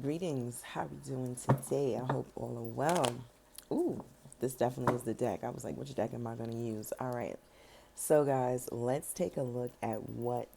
Greetings. How are we doing today? I hope all are well. Ooh, this definitely is the deck. I was like, which deck am I going to use? All right. So, guys, let's take a look at what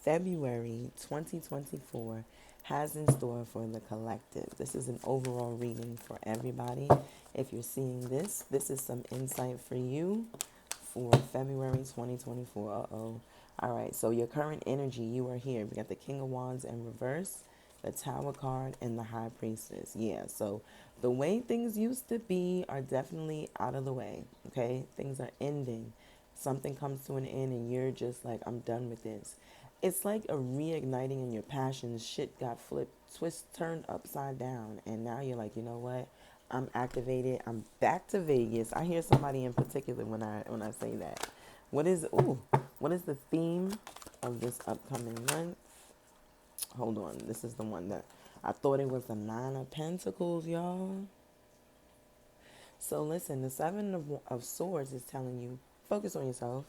February 2024 has in store for the collective. This is an overall reading for everybody. If you're seeing this, this is some insight for you for February 2024. Uh-oh. All right, so your current energy, you are here. We got the King of Wands in reverse, the Tower card, and the High Priestess. Yeah, so the way things used to be are definitely out of the way, okay? Things are ending. Something comes to an end and you're just like, I'm done with this. It's like a reigniting in your passions. Shit got flipped, turned upside down, and now you're like, you know what? I'm activated. I'm back to Vegas. I hear somebody in particular when I say that. What is the theme of this upcoming month? Hold on. This is the one that I thought it was the Nine of Pentacles, y'all. So listen, the Seven of Swords is telling you, focus on yourself.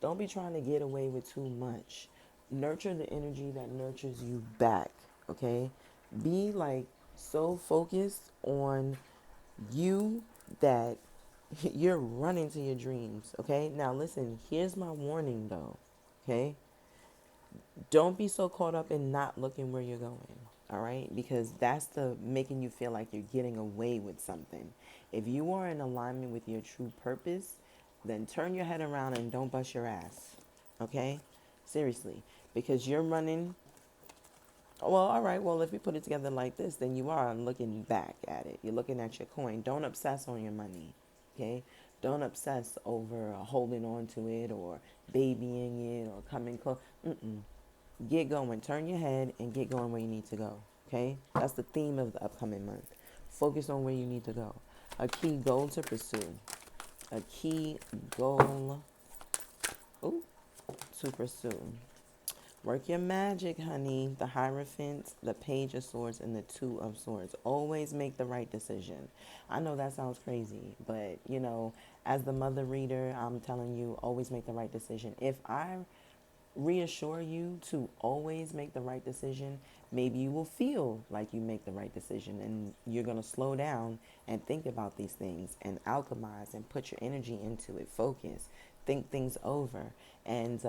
Don't be trying to get away with too much. Nurture the energy that nurtures you back, okay? Be like so focused on you that you're running to your dreams, okay? Now listen, here's my warning though, okay? Don't be so caught up in not looking where you're going, all right? Because that's the making you feel like you're getting away with something. If you are in alignment with your true purpose, then turn your head around and don't bust your ass, okay? Seriously, because you're running. Well, all right, well, if you put it together like this, then you are looking back at it. You're looking at your coin. Don't obsess on your money, okay? Don't obsess over holding on to it or babying it or coming close. Get going. Turn your head and get going where you need to go. Okay? That's the theme of the upcoming month. Focus on where you need to go. A key goal to pursue. A key goal ooh, to pursue. Work your magic, honey. The Hierophant, the Page of Swords, and the Two of Swords. Always make the right decision. I know that sounds crazy, but as the mother reader, I'm telling you, always make the right decision. If I reassure you to always make the right decision, maybe you will feel like you make the right decision and you're going to slow down and think about these things and alchemize and put your energy into it, focus, think things over, and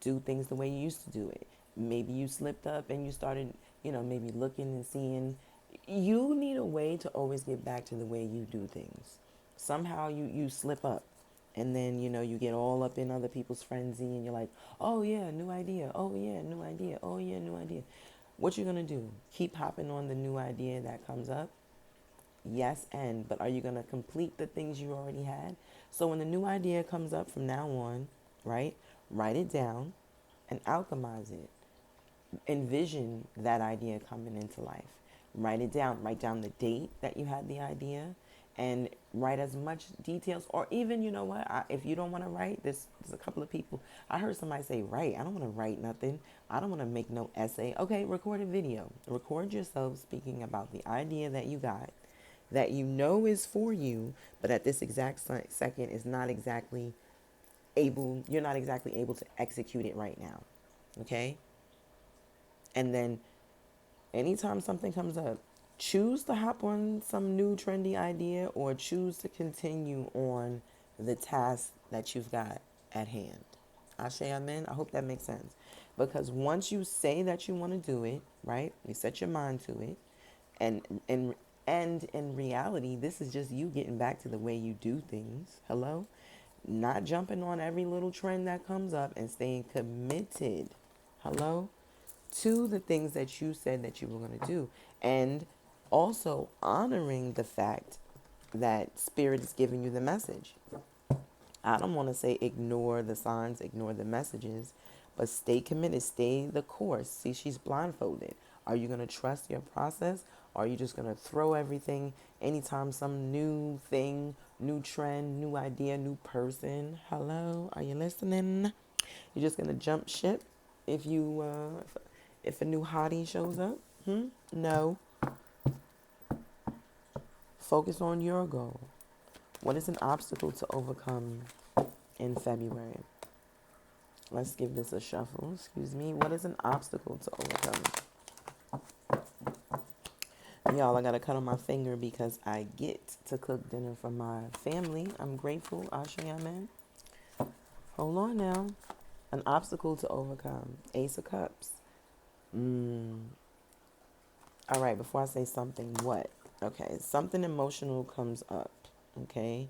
do things the way you used to do it. Maybe you slipped up and you started, maybe looking and seeing. You need a way to always get back to the way you do things. Somehow you slip up and then you get all up in other people's frenzy and you're like, oh yeah, new idea, oh yeah, new idea, oh yeah, new idea. What you gonna do? Keep hopping on the new idea that comes up? Yes, but are you gonna complete the things you already had? So when the new idea comes up from now on, right, write it down and alchemize it. Envision that idea coming into life. Write it down. Write down the date that you had the idea, and write as much details. Or even, you know what? If you don't want to write, there's a couple of people. I heard somebody say, "Write." I don't want to write nothing. I don't want to make no essay. Okay, record a video. Record yourself speaking about the idea that you got, that you know is for you, but at this exact second is not exactly able. You're not exactly able to execute it right now. Okay, and then anytime something comes up, choose to hop on some new trendy idea or choose to continue on the task that you've got at hand. Ashe, amen. I hope that makes sense. Because once you say that you want to do it, right? You set your mind to it, and in reality, this is just you getting back to the way you do things. Hello, not jumping on every little trend that comes up and staying committed. Hello, to the things that you said that you were going to do. And also honoring the fact that Spirit is giving you the message. I don't want to say ignore the signs, ignore the messages, but stay committed, stay the course. See, she's blindfolded. Are you going to trust your process? Or are you just going to throw everything anytime some new thing, new trend, new idea, new person? Hello, are you listening? You're just going to jump ship if you if a new hottie shows up? No. Focus on your goal. What is an obstacle to overcome in February? Let's give this a shuffle. Excuse me. What is an obstacle to overcome? Y'all, I got to cut on my finger because I get to cook dinner for my family. I'm grateful. Asha, amen. Hold on now. An obstacle to overcome. Ace of Cups. Mm. All right, before I say something, what? Okay, something emotional comes up. Okay,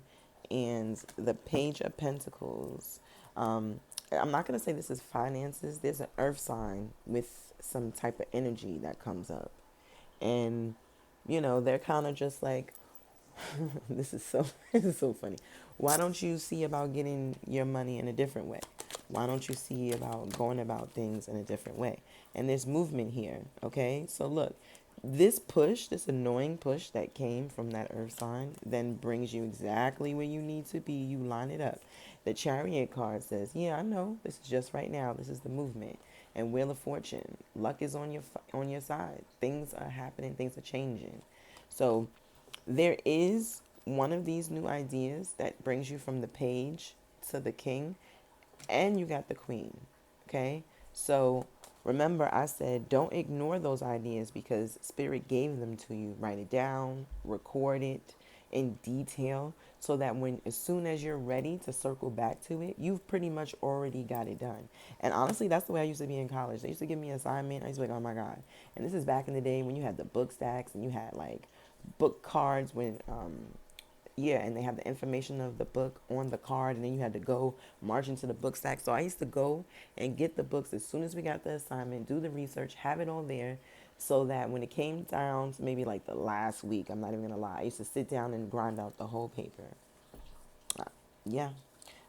and the Page of Pentacles. I'm not going to say this is finances. There's an earth sign with some type of energy that comes up. And, they're kind of just like, this is so this is so funny. Why don't you see about getting your money in a different way? Why don't you see about going about things in a different way? And there's movement here, okay? So look, this push, this annoying push that came from that earth sign, then brings you exactly where you need to be. You line it up. The Chariot card says, yeah, I know, this is just right now. This is the movement. And Wheel of Fortune, luck is on your side. Things are happening, things are changing. So there is one of these new ideas that brings you from the page to the king, and you got the queen. Okay? So remember, I said don't ignore those ideas because spirit gave them to you. Write it down, record it in detail so that as soon as you're ready to circle back to it, you've pretty much already got it done. And honestly, that's the way I used to be in college. They used to give me an assignment. I used to be like, oh my God. And this is back in the day when you had the book stacks and you had like book cards when yeah, and they have the information of the book on the card, and then you had to go march into the book stack. So I used to go and get the books as soon as we got the assignment, do the research, have it all there, so that when it came down to maybe like the last week, I'm not even gonna lie, I used to sit down and grind out the whole paper. Yeah.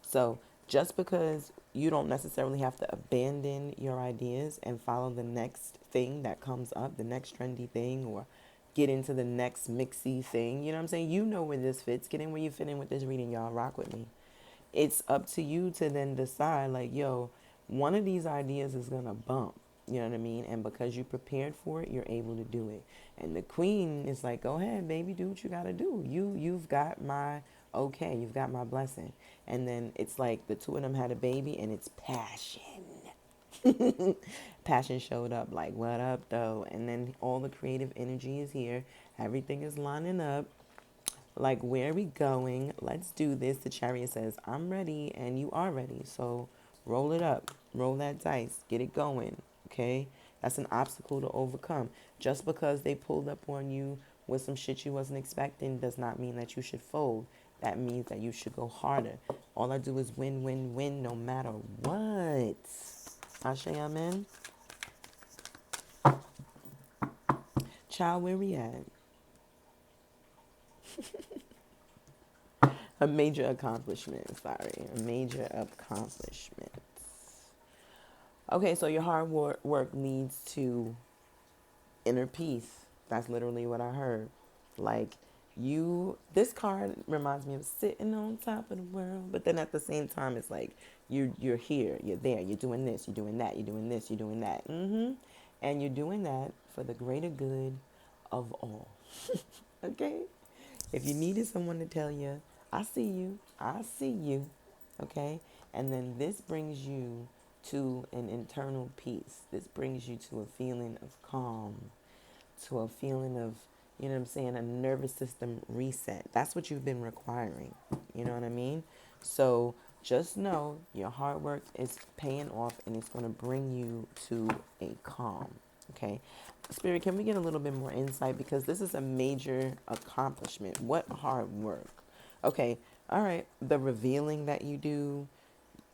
So just because you don't necessarily have to abandon your ideas and follow the next thing that comes up, the next trendy thing, or get into the next mixy thing, you know what I'm saying? You know where this fits. Get in where you fit in with this reading, y'all. Rock with me. It's up to you to then decide, like, yo, one of these ideas is going to bump. You know what I mean? And because you prepared for it, you're able to do it. And the queen is like, go ahead, baby, do what you got to do. You've got my okay, you've got my blessing. And then it's like the two of them had a baby and it's passion. Passion showed up like, what up, though? And then all the creative energy is here. Everything is lining up. Like, where are we going? Let's do this. The Chariot says, I'm ready and you are ready. So roll it up. Roll that dice. Get it going. Okay? That's an obstacle to overcome. Just because they pulled up on you with some shit you wasn't expecting does not mean that you should fold. That means that you should go harder. All I do is win, win, win no matter what. Ashe, amen. Child, where we at? A major accomplishment. Sorry, a major accomplishment. Okay, so your hard work leads to inner peace. That's literally what I heard. Like this card reminds me of sitting on top of the world, but then at the same time, it's like you're here, you're there, you're doing this, you're doing that, you're doing this, you're doing that, and you're doing that for the greater good of all. Okay, if you needed someone to tell you, I see you, I see you, okay, and then this brings you to an internal peace. This brings you to a feeling of calm, to a feeling of, you know what I'm saying, a nervous system reset. That's what you've been requiring. You know what I mean? So just know your hard work is paying off and it's going to bring you to a calm. Okay. Spirit, can we get a little bit more insight? Because this is a major accomplishment. What hard work? Okay. All right. The revealing that you do,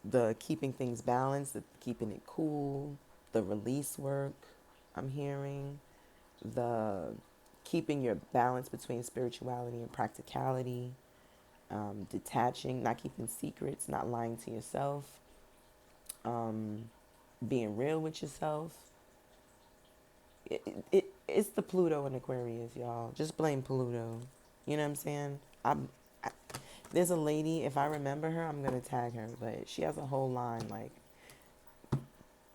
the keeping things balanced, the keeping it cool, the release work I'm hearing, the keeping your balance between spirituality and practicality, detaching, not keeping secrets, not lying to yourself, being real with yourself. It's the Pluto and Aquarius, y'all. Just blame Pluto. You know what I'm saying? I, there's a lady, if I remember her, I'm going to tag her, but she has a whole line like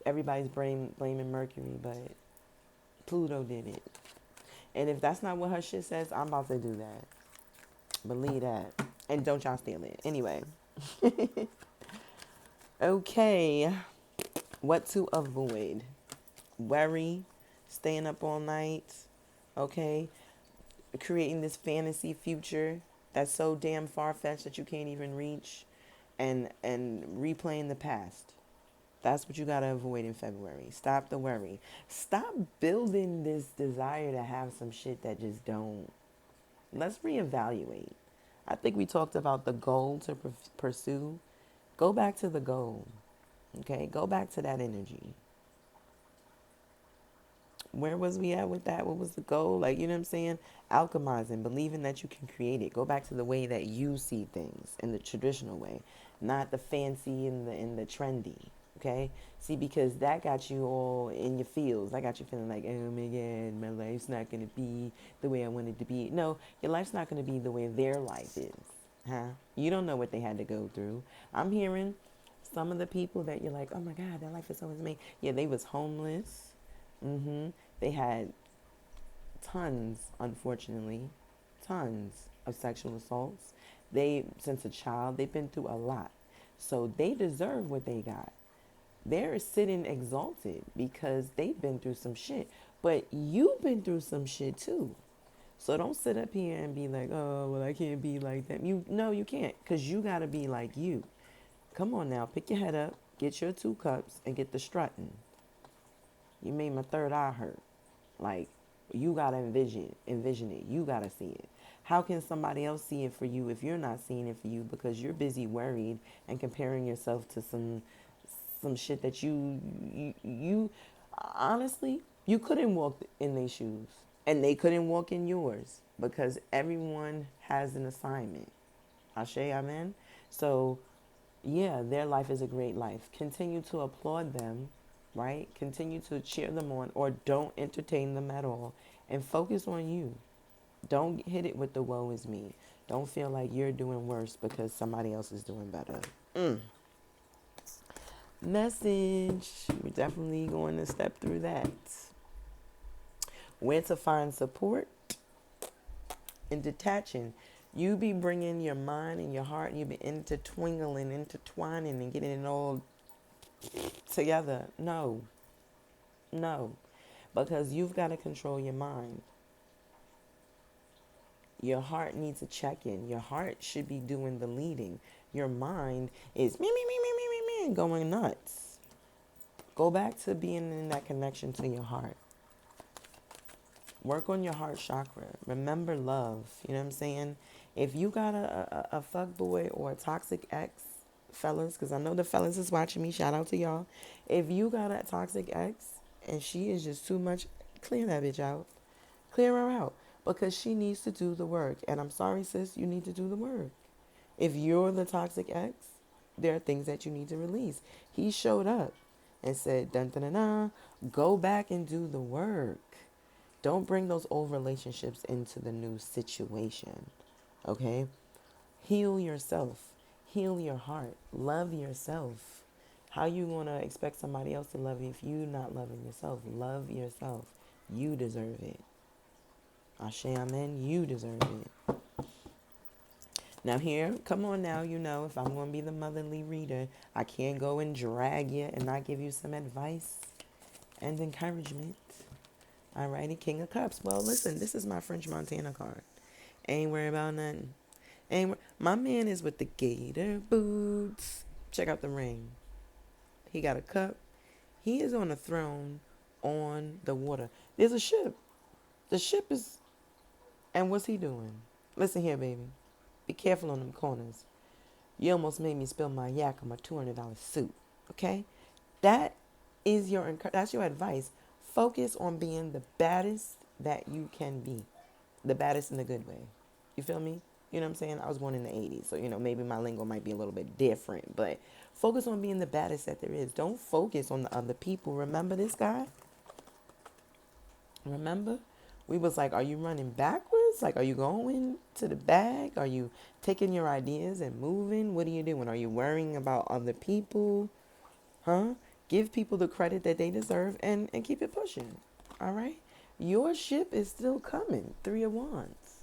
everybody's blaming Mercury, but Pluto did it. And if that's not what her shit says, I'm about to do that. Believe that. And don't y'all steal it. Anyway. Okay. What to avoid? Worry. Staying up all night. Okay. creating this fantasy future that's so damn far-fetched that you can't even reach, and replaying the past. That's what you got to avoid in February. Stop the worry. Stop building this desire to have some shit that just don't. Let's reevaluate. I think we talked about the goal to pursue. Go back to the goal. Okay? Go back to that energy. Where was we at with that? What was the goal? Like, you know what I'm saying? Alchemizing, believing that you can create it. Go back to the way that you see things in the traditional way, not the fancy and the trendy. Okay? See, because that got you all in your feels. That got you feeling like, oh my God, my life's not going to be the way I want it to be. No, your life's not going to be the way their life is. Huh? You don't know what they had to go through. I'm hearing some of the people that you're like, oh my God, their life is so amazing. Yeah, they was homeless. They had tons, unfortunately, tons of sexual assaults. They, since a child, they've been through a lot. So they deserve what they got. They're sitting exalted because they've been through some shit. But you've been through some shit too. So don't sit up here and be like, oh, well, I can't be like them. No, you can't, because you got to be like you. Come on now, pick your head up, get your 2 cups, and get the strutting. You made my third eye hurt. Like, you gotta envision it. You gotta see it. How can somebody else see it for you if you're not seeing it for you because you're busy worried and comparing yourself to some shit that you honestly, you couldn't walk in their shoes and they couldn't walk in yours because everyone has an assignment. Ashe, amen. So yeah, their life is a great life. Continue to applaud them, right? Continue to cheer them on, or don't entertain them at all and focus on you. Don't hit it with the woe is me. Don't feel like you're doing worse because somebody else is doing better. Message. We're definitely going to step through that. Where to find support and detaching. You be bringing your mind and your heart, and you be intertwingling, intertwining, and getting it all together. No, no, because you've got to control your mind. Your heart needs a check-in. Your heart should be doing the leading. Your mind is me, going nuts. Go back to being in that connection to your heart. Work on your heart chakra. Remember love. You know what I'm saying? If you got a fuck boy or a toxic ex, fellas, because I know the fellas is watching me. Shout out to y'all. If you got a toxic ex and she is just too much, clear that bitch out. Clear her out because she needs to do the work. And I'm sorry, sis, you need to do the work. If you're the toxic ex, there are things that you need to release. He showed up and said, dun dun dun dun, go back and do the work. Don't bring those old relationships into the new situation. Okay? Heal yourself. Heal your heart. Love yourself. How you going to expect somebody else to love you if you're not loving yourself? Love yourself. You deserve it. Ashe, amen. You deserve it. Now here, come on now, you know, if I'm going to be the motherly reader, I can't go and drag you and not give you some advice and encouragement. Alrighty, King of Cups. Well, listen, this is my French Montana card. Ain't worried about nothing. My man is with the gator boots. Check out the ring. He got a cup. He is on a throne on the water. There's a ship. The ship is... And what's he doing? Listen here, baby. Be careful on them corners. You almost made me spill my yak on my $200 suit. Okay? That's your advice. Focus on being the baddest that you can be. The baddest in a good way. You feel me? You know what I'm saying? I was born in the 80s, so, you know, maybe my lingo might be a little bit different. But focus on being the baddest that there is. Don't focus on the other people. Remember this guy? Remember? We was like, are you running backwards? Like, are you going to the bag? Are you taking your ideas and moving? What are you doing? Are you worrying about other people? Huh? Give people the credit that they deserve and keep it pushing. All right? Your ship is still coming. 3 of Wands.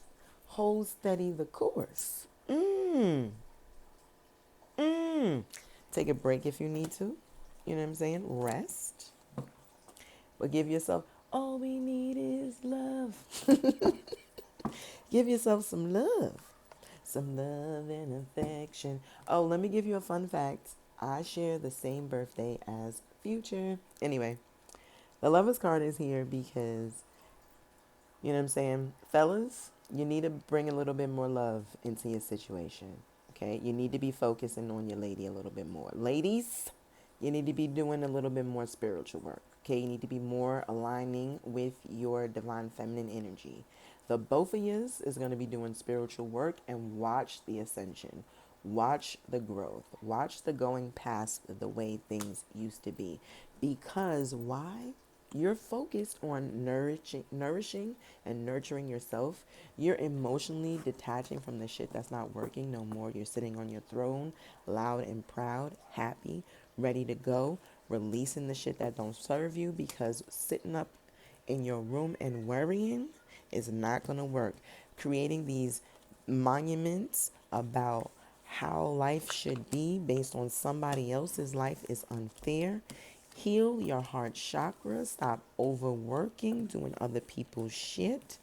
Hold steady the course. Take a break if you need to. You know what I'm saying? Rest. But give yourself, all we need is love. Give yourself some love. Some love and affection. Oh, let me give you a fun fact. I share the same birthday as Future. Anyway, the Lover's card is here because, you know what I'm saying? Fellas, you need to bring a little bit more love into your situation. Okay? You need to be focusing on your lady a little bit more. Ladies, you need to be doing a little bit more spiritual work. Okay? You need to be more aligning with your divine feminine energy. The both of yous is going to be doing spiritual work, and watch the ascension. Watch the growth. Watch the going past the way things used to be. Because why? You're focused on nourishing and nurturing yourself. You're emotionally detaching from the shit that's not working no more. You're sitting on your throne, loud and proud, happy, ready to go, releasing the shit that don't serve you, because sitting up in your room and worrying is not going to work. Creating these monuments about how life should be based on somebody else's life is unfair. Heal your heart chakra. Stop overworking, doing other people's shit.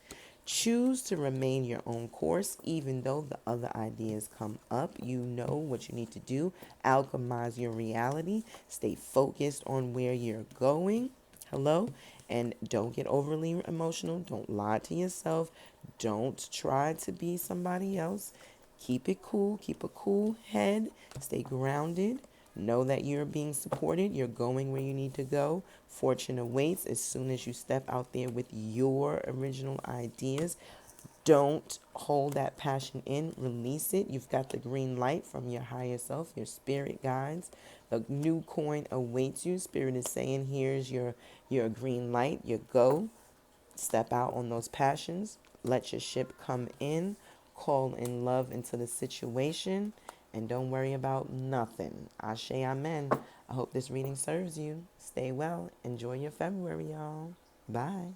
Choose to remain your own course, even though the other ideas come up. You know what you need to do. Alchemize your reality. Stay focused on where you're going. Hello? And don't get overly emotional. Don't lie to yourself. Don't try to be somebody else. Keep it cool. Keep a cool head. Stay grounded. Know that you're being supported. You're going where you need to go. Fortune awaits as soon as you step out there with your original ideas. Don't hold that passion in. Release it. You've got the green light from your higher self, your spirit guides. The new coin awaits you. Spirit is saying, here's your green light, your go. Step out on those passions. Let your ship come in. Call in love into the situation. And don't worry about nothing. Ashe, amen. I hope this reading serves you. Stay well. Enjoy your February, y'all. Bye.